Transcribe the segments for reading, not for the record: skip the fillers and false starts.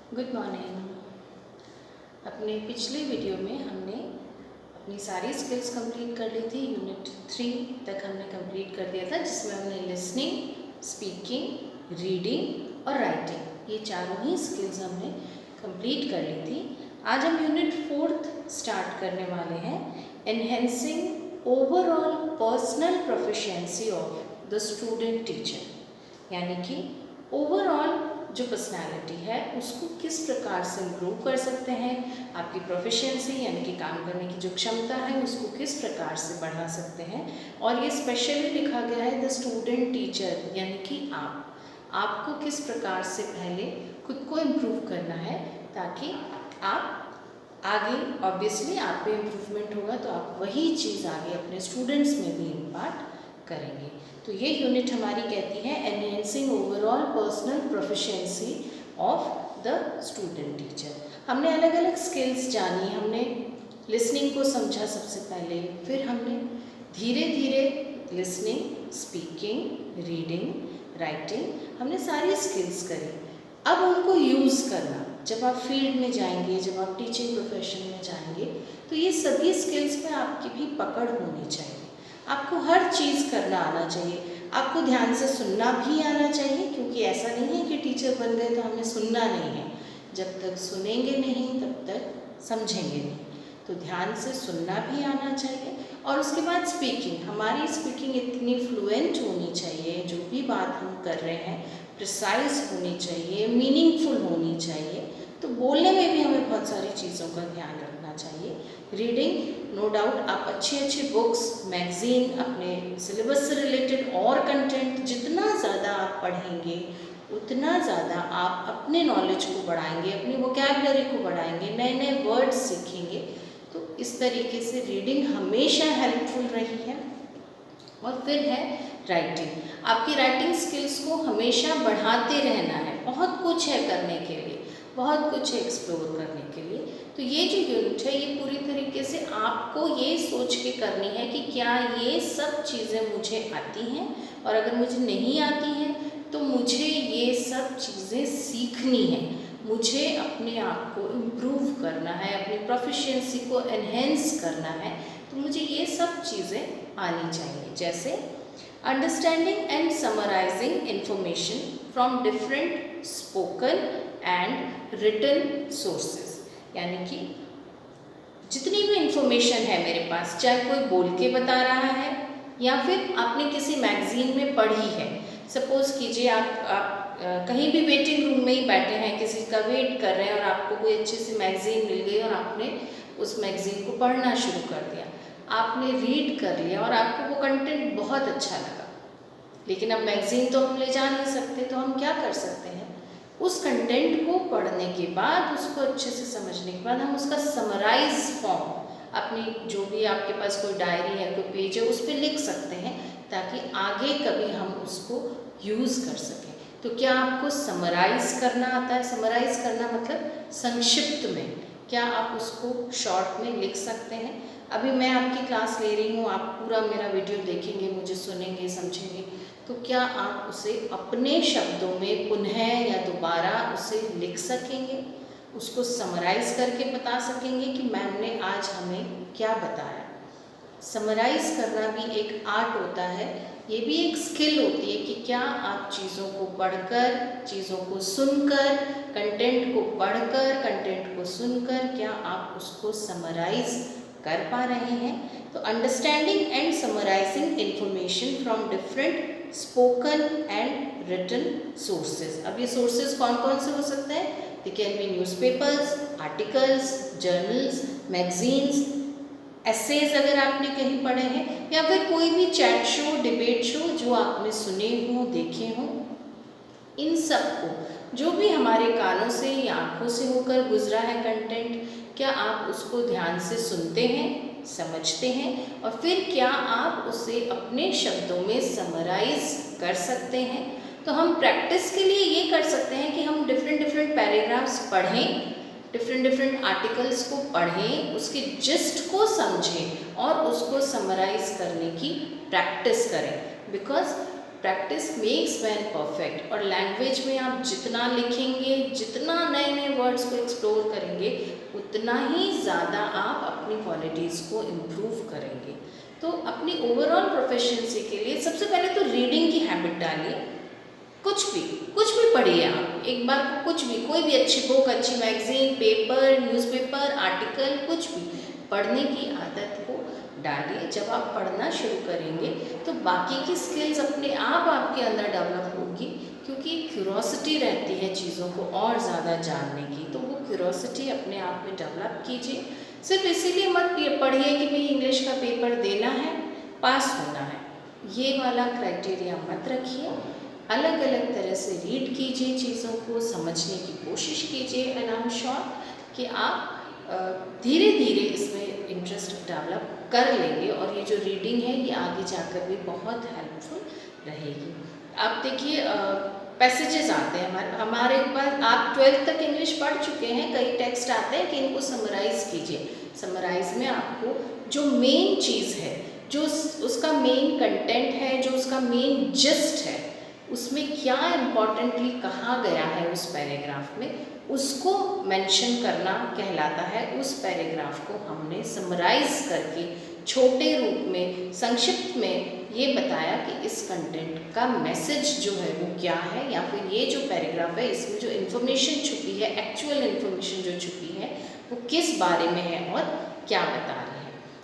Good morning. अपने पिछले video में हमने अपनी सारी स्किल्स कंप्लीट कर ली थी। यूनिट 3 तक हमने कंप्लीट कर दिया था, जिसमें हमने लिसनिंग, स्पीकिंग, रीडिंग और राइटिंग, ये चारों ही स्किल्स हमने कंप्लीट कर ली थी। आज हम यूनिट 4 स्टार्ट करने वाले हैं, enhancing overall personal proficiency of the student teacher, यानी कि ओवरऑल जो पर्सनालिटी है उसको किस प्रकार से इम्प्रूव कर सकते हैं, आपकी प्रोफिशिएंसी यानी कि काम करने की जो क्षमता है उसको किस प्रकार से बढ़ा सकते हैं। और ये स्पेशली लिखा गया है द स्टूडेंट टीचर, यानी कि आपको किस प्रकार से पहले खुद को इम्प्रूव करना है, ताकि आप आगे ऑब्वियसली आप पे इम्प्रूवमेंट होगा तो आप वही चीज़ आगे अपने स्टूडेंट्स में भी इम्पार्ट करेंगे। तो ये यूनिट हमारी कहती है enhancing overall personal proficiency of the student teacher. हमने अलग अलग स्किल्स जानी, हमने लिसनिंग को समझा सबसे पहले, फिर हमने धीरे धीरे लिसनिंग, स्पीकिंग, रीडिंग, राइटिंग, हमने सारी स्किल्स करी। अब उनको यूज़ करना, जब आप फील्ड में जाएंगे, जब आप टीचिंग प्रोफेशन में जाएंगे, तो ये सभी स्किल्स पे आपकी भी पकड़ होनी चाहिए। आपको हर चीज़ करना आना चाहिए, आपको ध्यान से सुनना भी आना चाहिए, क्योंकि ऐसा नहीं है कि टीचर बन गए तो हमें सुनना नहीं है। जब तक सुनेंगे नहीं तब तक समझेंगे नहीं, तो ध्यान से सुनना भी आना चाहिए। और उसके बाद स्पीकिंग, हमारी स्पीकिंग इतनी फ्लुएंट होनी चाहिए, जो भी बात हम कर रहे हैं प्रिसाइज होनी चाहिए, मीनिंगफुल होनी चाहिए। तो बोलने में भी हमें बहुत सारी चीज़ों का ध्यान रखना चाहिए। रीडिंग, नो डाउट आप अच्छी अच्छी बुक्स, मैगज़ीन, अपने सिलेबस से रिलेटेड और कंटेंट जितना ज़्यादा आप पढ़ेंगे उतना ज़्यादा आप अपने नॉलेज को बढ़ाएंगे, अपनी वोकैबुलरी को बढ़ाएंगे, नए नए वर्ड्स सीखेंगे। तो इस तरीके से रीडिंग हमेशा हेल्पफुल रही है। और फिर है राइटिंग, आपकी राइटिंग स्किल्स को हमेशा बढ़ाते रहना है। बहुत कुछ है करने के लिए, बहुत कुछ है एक्सप्लोर करने के लिए। तो ये जो यूनिट है ये पूरी तरीके से आपको ये सोच के करनी है कि क्या ये सब चीज़ें मुझे आती हैं, और अगर मुझे नहीं आती हैं तो मुझे ये सब चीज़ें सीखनी है, मुझे अपने आप को इम्प्रूव करना है, अपनी प्रोफिशिएंसी को एनहेंस करना है। तो मुझे ये सब चीज़ें आनी चाहिए, जैसे understanding and summarising information from different spoken and written sources, यानी कि जितनी भी इंफॉर्मेशन है मेरे पास, चाहे कोई बोल के बता रहा है या फिर आपने किसी मैगज़ीन में पढ़ी है। सपोज़ कीजिए आप कहीं भी वेटिंग रूम में ही बैठे हैं, किसी का वेट कर रहे हैं और आपको कोई अच्छी सी मैगज़ीन मिल गई और आपने उस मैगज़ीन को पढ़ना शुरू कर दिया, आपने रीड कर लिया और आपको वो कंटेंट बहुत अच्छा लगा। लेकिन अब मैगज़ीन तो हम ले जा नहीं सकते, तो हम क्या कर सकते हैं, उस कंटेंट को पढ़ने के बाद, उसको अच्छे से समझने के बाद हम उसका समराइज फॉर्म अपनी, जो भी आपके पास कोई डायरी है, कोई पेज है, उस पर लिख सकते हैं, ताकि आगे कभी हम उसको यूज़ कर सकें। तो क्या आपको समराइज़ करना आता है? समराइज़ करना मतलब संक्षिप्त में, क्या आप उसको शॉर्ट में लिख सकते हैं? अभी मैं आपकी क्लास ले रही हूँ, आप पूरा मेरा वीडियो देखेंगे, मुझे सुनेंगे, समझेंगे, तो क्या आप उसे अपने शब्दों में पुनः या दोबारा उसे लिख सकेंगे, उसको समराइज़ करके बता सकेंगे कि मैम ने आज हमें क्या बताया। समराइज़ करना भी एक आर्ट होता है, ये भी एक स्किल होती है कि क्या आप चीज़ों को पढ़कर, चीज़ों को सुनकर, कंटेंट को पढ़कर, कंटेंट को सुनकर, क्या आप उसको समराइज़ कर पा रहे हैं। तो understanding and summarising information from different spoken and written sources. अब ये सोर्सेज कौन कौन से हो सकते हैं? They can be newspapers, articles, journals, magazines, essays अगर आपने कहीं पढ़े हैं, या फिर कोई भी चैट शो, डिबेट शो जो आपने सुने हों, देखे हों, इन सब को जो भी हमारे कानों से या आँखों से होकर गुजरा है कंटेंट, क्या आप उसको ध्यान से सुनते हैं, समझते हैं, और फिर क्या आप उसे अपने शब्दों में समराइज कर सकते हैं। तो हम प्रैक्टिस के लिए ये कर सकते हैं कि हम डिफरेंट पैराग्राफ्स पढ़ें, डिफरेंट आर्टिकल्स को पढ़ें, उसके जिस्ट को समझें और उसको समराइज करने की प्रैक्टिस करें। Because practice makes man perfect. और लैंग्वेज में आप जितना लिखेंगे, जितना नए नए वर्ड्स को एक्सप्लोर करेंगे, उतना ही ज़्यादा आप अपनी क्वालिटीज़ को इम्प्रूव करेंगे। तो अपनी ओवरऑल प्रोफिशिएंसी के लिए सबसे पहले तो रीडिंग की हैबिट डालिए। कुछ भी पढ़िए आप, एक बार कुछ भी, कोई भी अच्छी बुक, अच्छी मैगजीन, पेपर, न्यूज़पेपर, आर्टिकल, कुछ भी पढ़ने की आदत को डालिए। जब आप पढ़ना शुरू करेंगे तो बाकी की स्किल्स अपने आप आपके अंदर डेवलप होगी, क्योंकि क्यूरोसिटी रहती है चीज़ों को और ज़्यादा जानने की। तो वो क्यूरोसिटी अपने आप में डेवलप कीजिए। सिर्फ इसीलिए मत पढ़िए कि भाई इंग्लिश का पेपर देना है, पास होना है, ये वाला क्राइटेरिया मत रखिए। अलग अलग तरह से रीड कीजिए, चीज़ों को समझने की कोशिश कीजिए, एंड आई एम श्योर कि आप धीरे धीरे इसमें इंटरेस्ट डेवलप कर लेंगे और ये जो रीडिंग है ये आगे जाकर भी बहुत हेल्पफुल रहेगी। आप देखिए पैसेजेस आते हैं हमारे पास, आप 12th तक इंग्लिश पढ़ चुके हैं, कई टेक्स्ट आते हैं कि इनको समराइज़ कीजिए। समराइज़ में आपको जो मेन चीज़ है, जो उसका मेन कंटेंट है, जो उसका मेन जिस्ट है, उसमें क्या इम्पॉर्टेंटली कहा गया है उस पैराग्राफ में, उसको मेंशन करना कहलाता है। उस पैराग्राफ को हमने समराइज़ करके छोटे रूप में, संक्षिप्त में ये बताया कि इस कंटेंट का मैसेज जो है वो क्या है, या फिर ये जो पैराग्राफ है इसमें जो इन्फॉर्मेशन छुपी है, एक्चुअल इन्फॉर्मेशन जो छुपी है वो किस बारे में है और क्या बता रही है।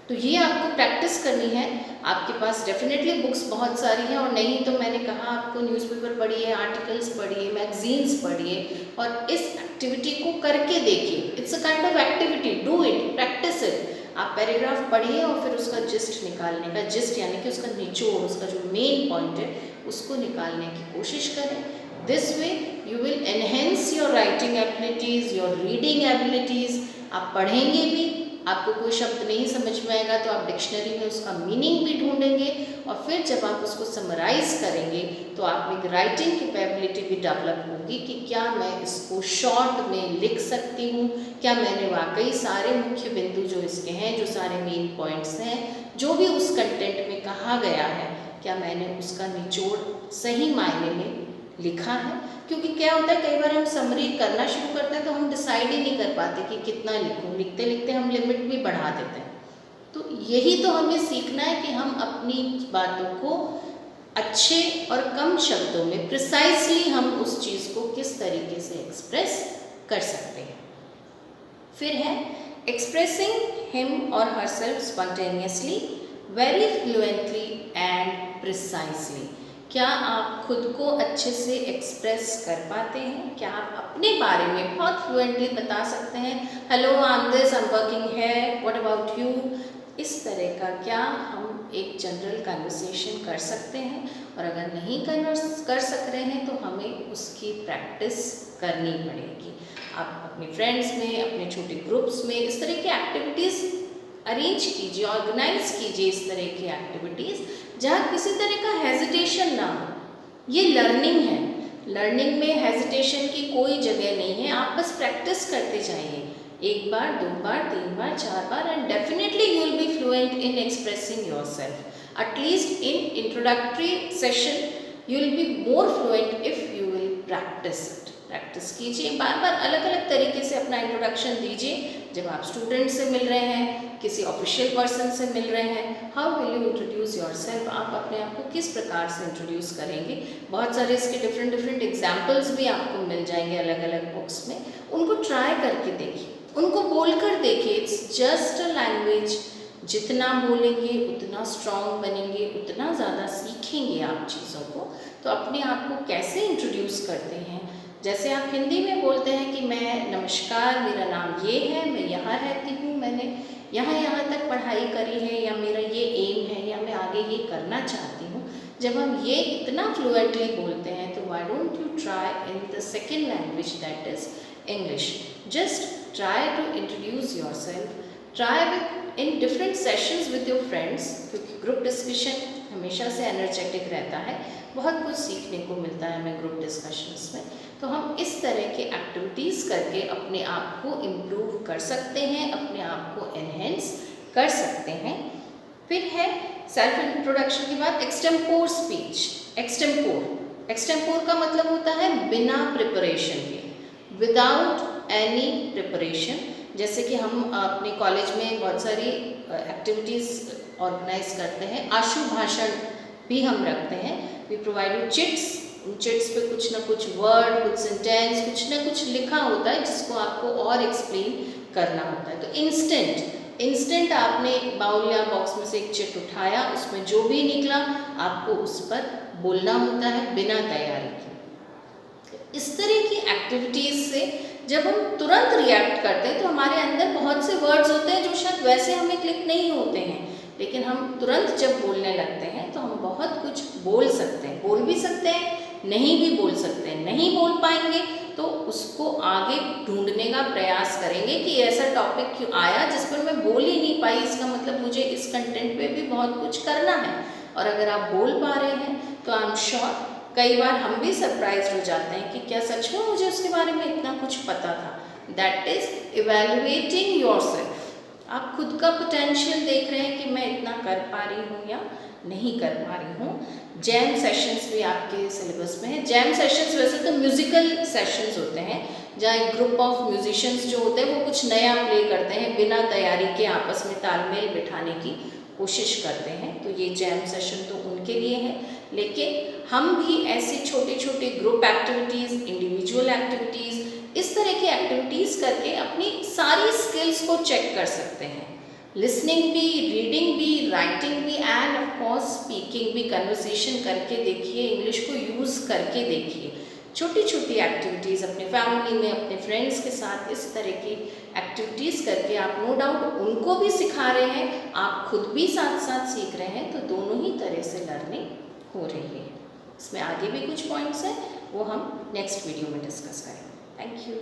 तो ये आपको प्रैक्टिस करनी है। आपके पास डेफिनेटली बुक्स बहुत सारी हैं, और नहीं तो मैंने कहा आपको न्यूज़पेपर पढ़िए, आर्टिकल्स पढ़िए, मैगजीन्स पढ़िए और इस एक्टिविटी को करके देखिए। It's a kind of activity, do it, practice it. आप पैराग्राफ पढ़िए और फिर उसका जिस्ट निकालने का, जिस्ट यानी कि उसका निचोड़, उसका जो मेन पॉइंट है उसको निकालने की कोशिश करें। This way you will enhance your writing abilities, your reading abilities. आप पढ़ेंगे भी, आपको कोई शब्द नहीं समझ में आएगा तो आप डिक्शनरी में उसका मीनिंग भी ढूंढेंगे, और फिर जब आप उसको समराइज़ करेंगे तो आप में राइटिंग कैपेबिलिटी भी डेवलप होगी कि क्या मैं इसको शॉर्ट में लिख सकती हूँ, क्या मैंने वाकई सारे मुख्य बिंदु जो इसके हैं, जो सारे मेन पॉइंट्स हैं, जो भी उस कंटेंट में कहा गया है, क्या मैंने उसका निचोड़ सही मायने में लिखा है। क्योंकि क्या होता है, कई बार हम समरी करना शुरू करते हैं तो हम डिसाइड ही नहीं कर पाते कि कितना लिखूं, लिखते लिखते हम लिमिट भी बढ़ा देते हैं। तो यही तो हमें सीखना है कि हम अपनी बातों को अच्छे और कम शब्दों में प्रिसाइसली हम उस चीज़ को किस तरीके से एक्सप्रेस कर सकते हैं। फिर है एक्सप्रेसिंग हिम और herself spontaneously, very fluently and precisely. क्या आप खुद को अच्छे से एक्सप्रेस कर पाते हैं? क्या आप अपने बारे में बहुत फ्लुएंटली बता सकते हैं, hello I am this, I am working है, व्हाट अबाउट यू? इस तरह का क्या हम एक जनरल कन्वर्सेशन कर सकते हैं? और अगर नहीं कर सक रहे हैं तो हमें उसकी प्रैक्टिस करनी पड़ेगी। आप अपने फ्रेंड्स में, अपने छोटे ग्रुप्स में इस तरह की एक्टिविटीज़ अरेंज कीजिए, ऑर्गेनाइज कीजिए इस तरह की एक्टिविटीज़ जहाँ किसी तरह का हेजिटेशन ना हो। ये लर्निंग है, लर्निंग में हेजिटेशन की कोई जगह नहीं है। आप बस प्रैक्टिस करते जाइए, एक बार, दो बार, तीन बार, चार बार, and definitely you will be fluent in expressing yourself. At least in introductory session you will be more fluent if you will practice it. Practice कीजिए, बार बार अलग अलग तरीके से अपना इंट्रोडक्शन दीजिए। जब आप स्टूडेंट से मिल रहे हैं, किसी ऑफिशियल पर्सन से मिल रहे हैं, how will you introduce yourself? आप अपने आप को किस प्रकार से इंट्रोड्यूस करेंगे? बहुत सारे इसके डिफरेंट एग्जाम्पल्स भी आपको मिल जाएंगे अलग अलग बुक्स में। उनको ट्राई करके देखिए, उनको बोल कर देखिए। It's just a language. जितना बोलेंगे उतना स्ट्रॉन्ग बनेंगे, उतना ज़्यादा सीखेंगे आप चीज़ों को। तो अपने आप को कैसे इंट्रोड्यूस करते हैं? जैसे आप हिंदी में बोलते हैं कि मैं नमस्कार, मेरा नाम ये है, मैं यहाँ रहती हूँ, मैंने यहाँ तक पढ़ाई करी है, या मेरा ये एम है, या मैं आगे ये करना चाहती हूँ। जब हम ये इतना फ्लुएंटली बोलते हैं तो why don't you try in the second language, that is English. Just try to introduce yourself, try within different sessions with your friends, क्योंकि ग्रुप डिस्कशन हमेशा से एनर्जेटिक रहता है, बहुत कुछ सीखने को मिलता है हमें ग्रुप डिस्कशंस में। तो हम इस तरह के एक्टिविटीज़ करके अपने आप को इम्प्रूव कर सकते हैं, अपने आप को एनहेंस कर सकते हैं। फिर है सेल्फ इंट्रोडक्शन के बाद एक्सटेम्पोर स्पीच। एक्सटेम्पोर का मतलब होता है बिना प्रिपरेशन के, विदाउट एनी प्रिपरेशन। जैसे कि हम अपने कॉलेज में बहुत सारी एक्टिविटीज़ ऑर्गेनाइज करते हैं, आशु भाषण भी हम रखते हैं। वी प्रोवाइड चिट्स, उन चिट्स पे कुछ ना कुछ वर्ड, कुछ सेंटेंस, कुछ ना कुछ लिखा होता है जिसको आपको और एक्सप्लेन करना होता है। तो इंस्टेंट आपने बाउल या बॉक्स में से एक चिट उठाया, उसमें जो भी निकला आपको उस पर बोलना होता है बिना तैयारी के। इस तरह की एक्टिविटीज़ से जब हम तुरंत रिएक्ट करते हैं तो हमारे अंदर बहुत से वर्ड्स होते हैं जो शायद वैसे हमें क्लिक नहीं होते हैं, लेकिन हम तुरंत जब बोलने लगते हैं तो हम बहुत कुछ बोल सकते हैं, बोल भी सकते हैं, नहीं भी बोल सकते हैं। नहीं बोल पाएंगे तो उसको आगे ढूंढने का प्रयास करेंगे कि ऐसा टॉपिक क्यों आया जिस पर मैं बोल ही नहीं पाई, इसका मतलब मुझे इस कंटेंट पे भी बहुत कुछ करना है। और अगर आप बोल पा रहे हैं तो आई एम श्योर कई बार हम भी सरप्राइज हो जाते हैं कि क्या सच में मुझे उसके बारे में इतना कुछ पता था। That is evaluating yourself. आप खुद का पोटेंशियल देख रहे हैं कि मैं इतना कर पा रही हूँ या नहीं कर पा रही हूँ। जैम सेशंस भी आपके सिलेबस में है। जैम सेशंस वैसे तो म्यूजिकल सेशंस होते हैं जहाँ एक ग्रुप ऑफ म्यूजिशियंस जो होते हैं वो कुछ नया प्ले करते हैं, बिना तैयारी के आपस में तालमेल बिठाने की कोशिश करते हैं। तो ये जैम सेशन तो उनके लिए है, लेकिन हम भी ऐसी छोटे छोटे ग्रुप एक्टिविटीज़, इंडिविजुअल एक्टिविटीज़, इस तरह की एक्टिविटीज़ करके अपनी सारी स्किल्स को चेक कर सकते हैं। लिसनिंग भी, रीडिंग भी, राइटिंग भी एंड ऑफ कोर्स स्पीकिंग भी। कन्वर्सेशन करके देखिए, इंग्लिश को यूज़ करके देखिए। छोटी छोटी एक्टिविटीज़ अपने फैमिली में, अपने फ्रेंड्स के साथ इस तरह की एक्टिविटीज़ करके आप नो डाउट उनको भी सिखा रहे हैं, आप खुद भी साथ साथ सीख रहे हैं, तो दोनों ही तरह से लर्निंग हो रही है। इसमें आगे भी कुछ पॉइंट्स हैं, वो हम नेक्स्ट वीडियो में डिस्कस करेंगे। Thank you.